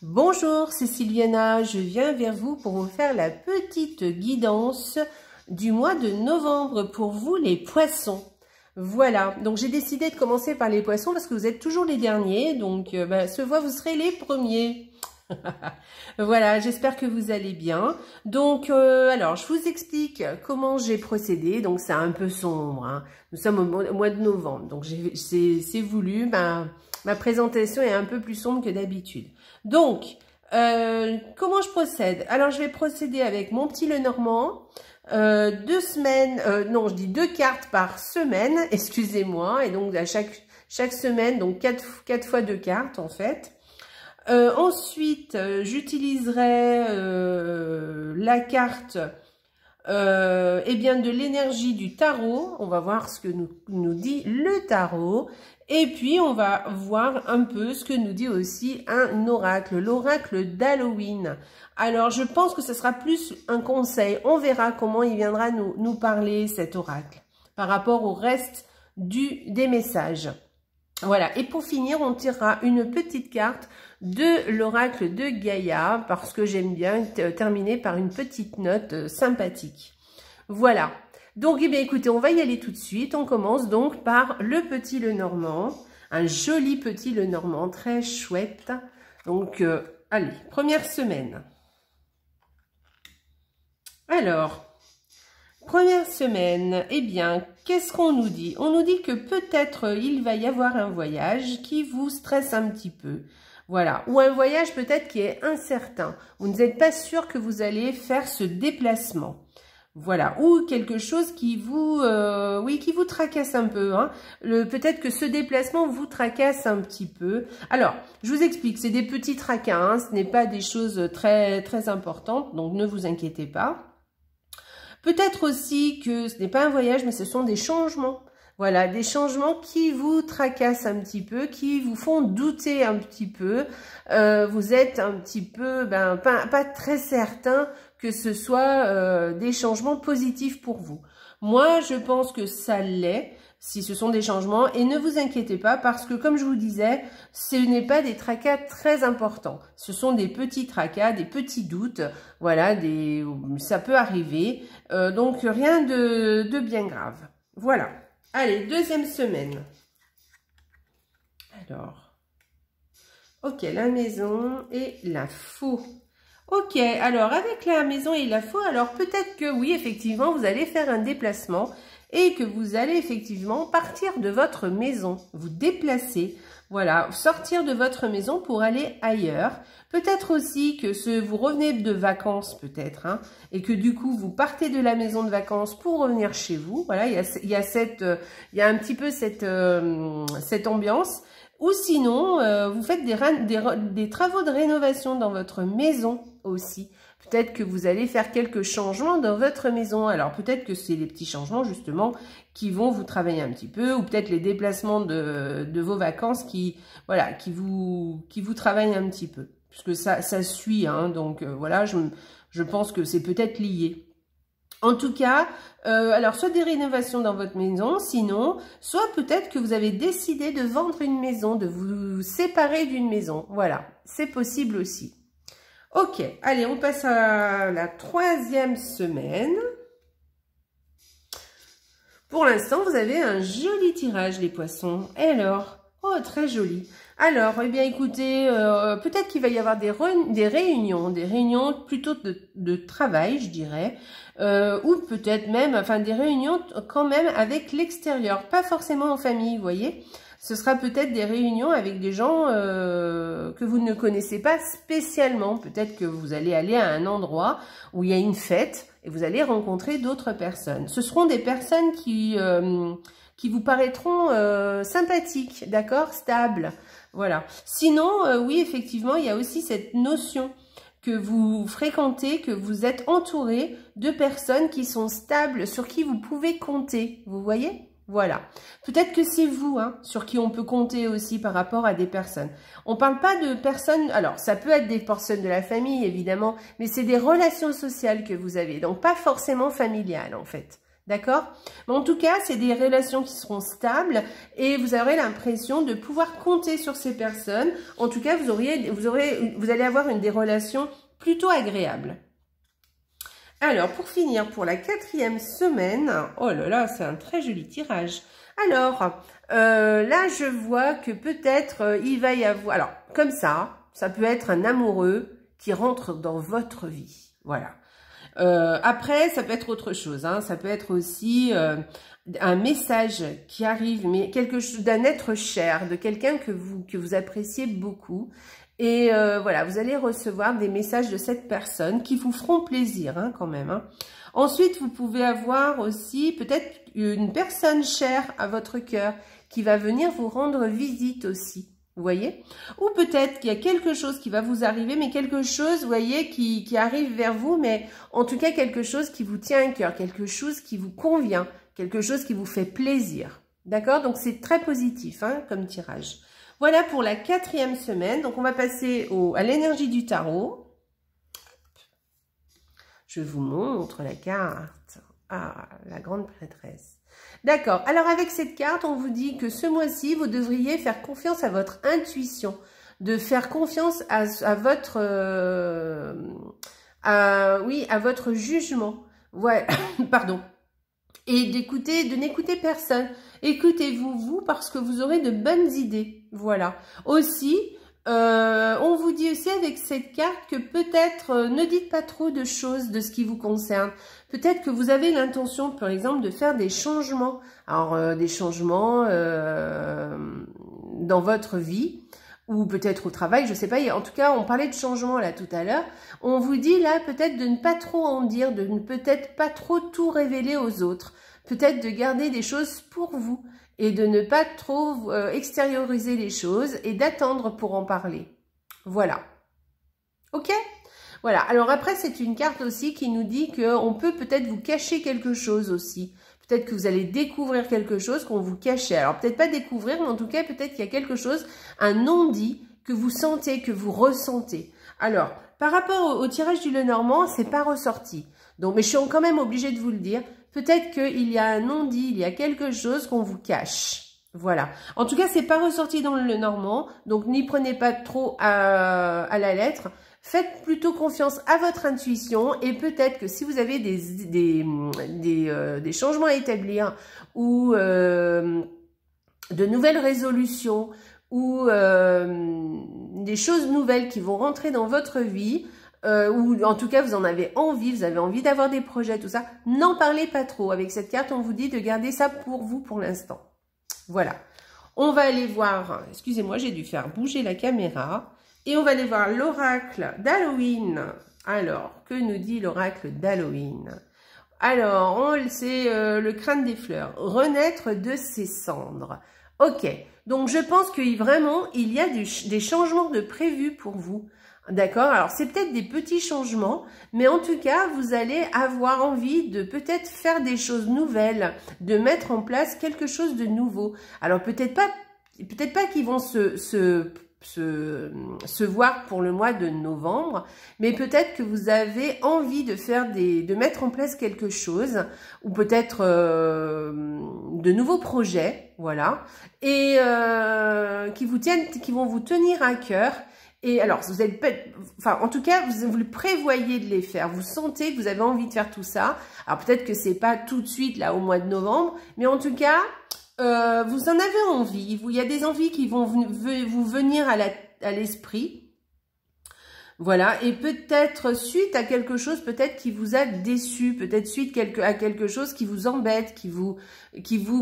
Bonjour, c'est Sylviana, je viens vers vous pour vous faire la petite guidance du mois de novembre pour vous les poissons. Voilà, donc j'ai décidé de commencer par les poissons parce que vous êtes toujours les derniers, donc ce mois vous serez les premiers. Voilà, j'espère que vous allez bien. Donc, alors, je vous explique comment j'ai procédé. Donc, c'est un peu sombre, hein. Nous sommes au mois de novembre, donc c'est voulu. Ma présentation est un peu plus sombre que d'habitude. Donc, comment je procède? Alors, je vais procéder avec mon petit Lenormand. 2 semaines, non, je dis 2 cartes par semaine, excusez-moi. Et donc, à chaque semaine, donc 4 fois 2 cartes, en fait. Ensuite, j'utiliserai la carte de l'énergie du tarot. On va voir ce que nous dit le tarot. Et puis, on va voir un peu ce que nous dit aussi un oracle, l'oracle d'Halloween. Alors, je pense que ce sera plus un conseil. On verra comment il viendra nous parler, cet oracle, par rapport au reste des messages. Voilà, et pour finir, on tirera une petite carte de l'oracle de Gaïa, parce que j'aime bien terminer par une petite note sympathique. Voilà, donc eh bien écoutez, on va y aller tout de suite. On commence donc par le petit Lenormand, un joli petit Lenormand, très chouette. Donc, allez, première semaine. Alors... Première semaine, eh bien, qu'est-ce qu'on nous dit? On nous dit que peut-être il va y avoir un voyage qui vous stresse un petit peu. Voilà, ou un voyage peut-être qui est incertain. Vous n'êtes pas sûr que vous allez faire ce déplacement. Voilà, ou quelque chose qui vous, qui vous tracasse un peu. Hein. Peut-être que ce déplacement vous tracasse un petit peu. Alors, je vous explique, c'est des petits tracas, hein, ce n'est pas des choses très, très importantes, donc ne vous inquiétez pas. Peut-être aussi que ce n'est pas un voyage, mais ce sont des changements. Voilà, des changements qui vous tracassent un petit peu, qui vous font douter un petit peu. Vous êtes un petit peu, pas très certain que ce soit des changements positifs pour vous. Moi, je pense que ça l'est, si ce sont des changements. Et ne vous inquiétez pas, parce que comme je vous disais, ce n'est pas des tracas très importants. Ce sont des petits tracas, des petits doutes. Voilà, ça peut arriver. Donc, rien de bien grave. Voilà. Allez, deuxième semaine. Alors, ok, la maison et la faux. Ok, alors avec la maison et la faux, alors peut-être que oui, effectivement, vous allez faire un déplacement et que vous allez effectivement partir de votre maison, vous déplacer, voilà, sortir de votre maison pour aller ailleurs. Peut-être aussi que vous revenez de vacances peut-être, hein, et que du coup vous partez de la maison de vacances pour revenir chez vous. Voilà, il y a un petit peu cette ambiance. Ou sinon, vous faites des travaux de rénovation dans votre maison aussi. Peut-être que vous allez faire quelques changements dans votre maison. Alors peut-être que c'est les petits changements justement qui vont vous travailler un petit peu, ou peut-être les déplacements de vos vacances qui vous travaillent un petit peu. Puisque ça suit, hein, donc voilà, je pense que c'est peut-être lié. En tout cas, alors soit des rénovations dans votre maison, sinon, soit peut-être que vous avez décidé de vendre une maison, de vous séparer d'une maison. Voilà, c'est possible aussi. Ok, allez, on passe à la troisième semaine. Pour l'instant, vous avez un joli tirage, les poissons. Et alors? Oh, très joli. Alors, eh bien, écoutez, peut-être qu'il va y avoir des réunions plutôt de travail, je dirais, ou peut-être même, enfin, des réunions quand même avec l'extérieur, pas forcément en famille, vous voyez. Ce sera peut-être des réunions avec des gens que vous ne connaissez pas spécialement. Peut-être que vous allez aller à un endroit où il y a une fête et vous allez rencontrer d'autres personnes. Ce seront des personnes qui vous paraîtront sympathiques, d'accord, stables. Voilà. Sinon, oui, effectivement, il y a aussi cette notion que vous fréquentez, que vous êtes entouré de personnes qui sont stables, sur qui vous pouvez compter. Vous voyez ? Voilà. Peut-être que c'est vous, hein, sur qui on peut compter aussi par rapport à des personnes. On parle pas de personnes, alors ça peut être des personnes de la famille, évidemment, mais c'est des relations sociales que vous avez, donc pas forcément familiales, en fait. D'accord? Mais en tout cas, c'est des relations qui seront stables et vous aurez l'impression de pouvoir compter sur ces personnes. En tout cas, vous allez avoir des relations plutôt agréables. Alors, pour finir, pour la 4e semaine, oh là là, c'est un très joli tirage. Alors, là, je vois que peut-être il va y avoir... Alors, comme ça peut être un amoureux qui rentre dans votre vie. Voilà. Après, ça peut être autre chose. Hein. Ça peut être aussi un message qui arrive, mais quelque chose d'un être cher, de quelqu'un que vous appréciez beaucoup. Et voilà, vous allez recevoir des messages de cette personne qui vous feront plaisir hein, quand même. Hein. Ensuite, vous pouvez avoir aussi peut-être une personne chère à votre cœur qui va venir vous rendre visite aussi. Vous voyez? Ou peut-être qu'il y a quelque chose qui va vous arriver, mais quelque chose, vous voyez, qui arrive vers vous, mais en tout cas quelque chose qui vous tient à cœur, quelque chose qui vous convient, quelque chose qui vous fait plaisir. D'accord? Donc c'est très positif hein, comme tirage. Voilà pour la 4e semaine. Donc on va passer à l'énergie du tarot. Je vous montre la carte. Ah, la grande prêtresse. D'accord. Alors, avec cette carte, on vous dit que ce mois-ci, vous devriez faire confiance à votre intuition, de faire confiance à votre, à votre jugement. Ouais, pardon. Et de n'écouter personne. Écoutez-vous, vous, parce que vous aurez de bonnes idées. Voilà. Aussi, on vous dit aussi avec cette carte que peut-être ne dites pas trop de choses de ce qui vous concerne. Peut-être que vous avez l'intention, par exemple, de faire des changements. Alors, des changements dans votre vie ou peut-être au travail, je sais pas. En tout cas, on parlait de changement là tout à l'heure. On vous dit là peut-être de ne pas trop en dire, de ne peut-être pas trop tout révéler aux autres. Peut-être de garder des choses pour vous et de ne pas trop extérioriser les choses et d'attendre pour en parler. Voilà. Ok ? Voilà. Alors après, c'est une carte aussi qui nous dit qu'on peut peut-être vous cacher quelque chose aussi. Peut-être que vous allez découvrir quelque chose qu'on vous cachait. Alors peut-être pas découvrir, mais en tout cas, peut-être qu'il y a quelque chose, un non-dit que vous sentez, que vous ressentez. Alors, par rapport au tirage du Lenormand, c'est pas ressorti. Donc, mais je suis quand même obligée de vous le dire. Peut-être qu'il y a un non-dit, il y a quelque chose qu'on vous cache. Voilà. En tout cas, c'est pas ressorti dans le Lenormand, donc n'y prenez pas trop à la lettre. Faites plutôt confiance à votre intuition et peut-être que si vous avez des changements à établir ou de nouvelles résolutions ou des choses nouvelles qui vont rentrer dans votre vie, ou en tout cas vous en avez envie, vous avez envie d'avoir des projets, tout ça, n'en parlez pas trop. Avec cette carte, on vous dit de garder ça pour vous pour l'instant. Voilà. On va aller voir, excusez-moi, j'ai dû faire bouger la caméra. Et on va aller voir l'oracle d'Halloween. Alors, que nous dit l'oracle d'Halloween? Alors, c'est le crâne des fleurs. Renaître de ses cendres. Ok, donc je pense que vraiment, il y a des changements de prévus pour vous. D'accord? Alors, c'est peut-être des petits changements, mais en tout cas, vous allez avoir envie de peut-être faire des choses nouvelles, de mettre en place quelque chose de nouveau. Alors, peut-être pas qu'ils vont se voir pour le mois de novembre, mais peut-être que vous avez envie de mettre en place quelque chose, ou peut-être de nouveaux projets, voilà, et qui vont vous tenir à cœur. Et alors, en tout cas, vous le prévoyez de les faire. Vous sentez que vous avez envie de faire tout ça. Alors peut-être que c'est pas tout de suite là au mois de novembre, mais en tout cas, vous en avez envie. Il y a des envies qui vont vous venir à l'esprit. Voilà. Et peut-être suite à quelque chose, peut-être qui vous a déçu, peut-être suite à quelque chose qui vous embête, qui vous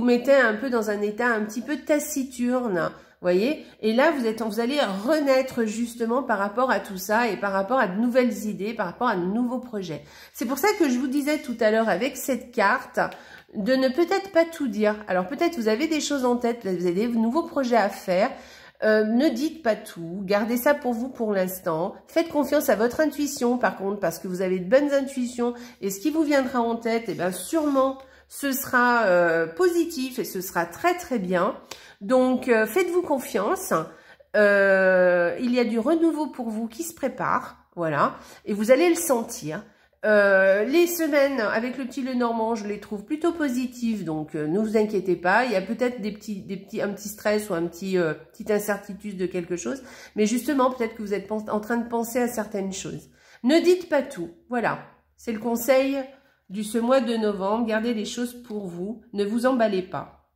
mettait un peu dans un état un petit peu taciturne. Voyez, et là vous allez renaître justement par rapport à tout ça et par rapport à de nouvelles idées, par rapport à de nouveaux projets. C'est pour ça que je vous disais tout à l'heure avec cette carte de ne peut-être pas tout dire. Alors peut-être vous avez des choses en tête, vous avez des nouveaux projets à faire. Ne dites pas tout, gardez ça pour vous pour l'instant. Faites confiance à votre intuition par contre, parce que vous avez de bonnes intuitions et ce qui vous viendra en tête, eh bien sûrement ce sera positif et ce sera très très bien. Donc, faites-vous confiance. Il y a du renouveau pour vous qui se prépare. Voilà. Et vous allez le sentir. Les semaines avec le petit Lenormand, je les trouve plutôt positives, donc ne vous inquiétez pas. Il y a peut-être un petit stress ou petite incertitude de quelque chose, mais justement, peut-être que vous êtes en train de penser à certaines choses. Ne dites pas tout, voilà. C'est le conseil ce mois de novembre. Gardez les choses pour vous, ne vous emballez pas.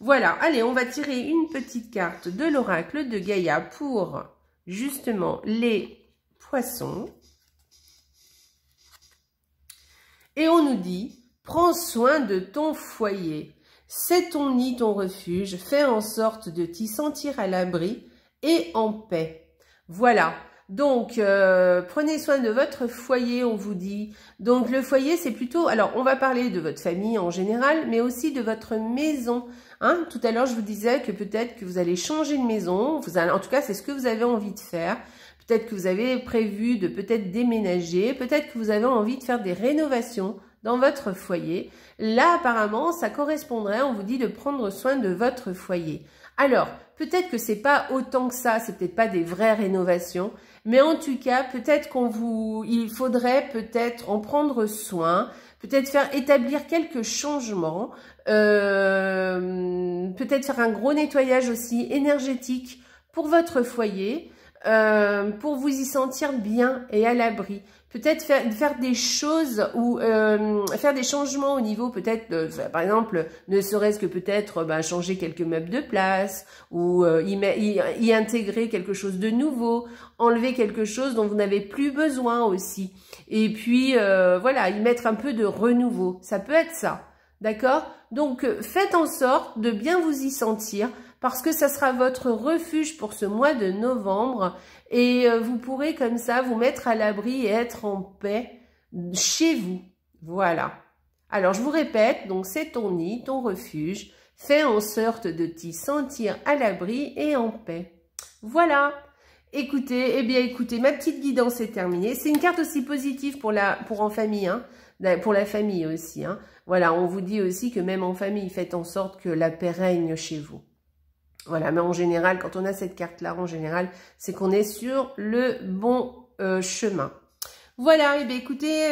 Voilà, allez, on va tirer une petite carte de l'oracle de Gaïa pour justement les poissons. Et on nous dit, prends soin de ton foyer. C'est ton nid, ton refuge. Fais en sorte de t'y sentir à l'abri et en paix. Voilà. Donc, prenez soin de votre foyer, on vous dit. Donc, le foyer, c'est plutôt... Alors, on va parler de votre famille en général, mais aussi de votre maison. Hein, tout à l'heure, je vous disais que peut-être que vous allez changer de maison. En tout cas, c'est ce que vous avez envie de faire. Peut-être que vous avez prévu de peut-être déménager, peut-être que vous avez envie de faire des rénovations dans votre foyer. Là, apparemment, ça correspondrait, on vous dit de prendre soin de votre foyer. Alors, peut-être que c'est pas autant que ça, c'est peut-être pas des vraies rénovations, mais en tout cas, peut-être il faudrait peut-être en prendre soin, peut-être faire établir quelques changements, peut-être faire un gros nettoyage aussi énergétique pour votre foyer, pour vous y sentir bien et à l'abri. Peut-être faire des choses ou faire des changements au niveau peut-être, par exemple, ne serait-ce que peut-être changer quelques meubles de place ou y intégrer quelque chose de nouveau, enlever quelque chose dont vous n'avez plus besoin aussi. Et puis, voilà, y mettre un peu de renouveau. Ça peut être ça, d'accord? Donc, faites en sorte de bien vous y sentir, parce que ça sera votre refuge pour ce mois de novembre et vous pourrez comme ça vous mettre à l'abri et être en paix chez vous. Voilà. Alors, je vous répète, donc c'est ton nid, ton refuge. Fais en sorte de t'y sentir à l'abri et en paix. Voilà. Écoutez, écoutez, ma petite guidance est terminée. C'est une carte aussi positive pour en famille, hein, pour la famille aussi. Hein. Voilà, on vous dit aussi que même en famille, faites en sorte que la paix règne chez vous. Voilà, mais en général, quand on a cette carte-là, en général, c'est qu'on est sur le bon chemin. Voilà, écoutez,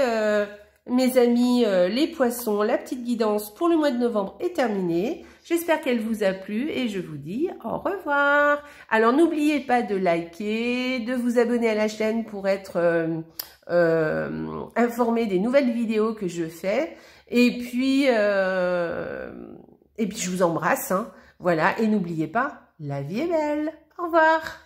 mes amis, les poissons, la petite guidance pour le mois de novembre est terminée. J'espère qu'elle vous a plu et je vous dis au revoir. Alors, n'oubliez pas de liker, de vous abonner à la chaîne pour être informé des nouvelles vidéos que je fais. Et puis je vous embrasse, hein. Voilà, et n'oubliez pas, la vie est belle. Au revoir.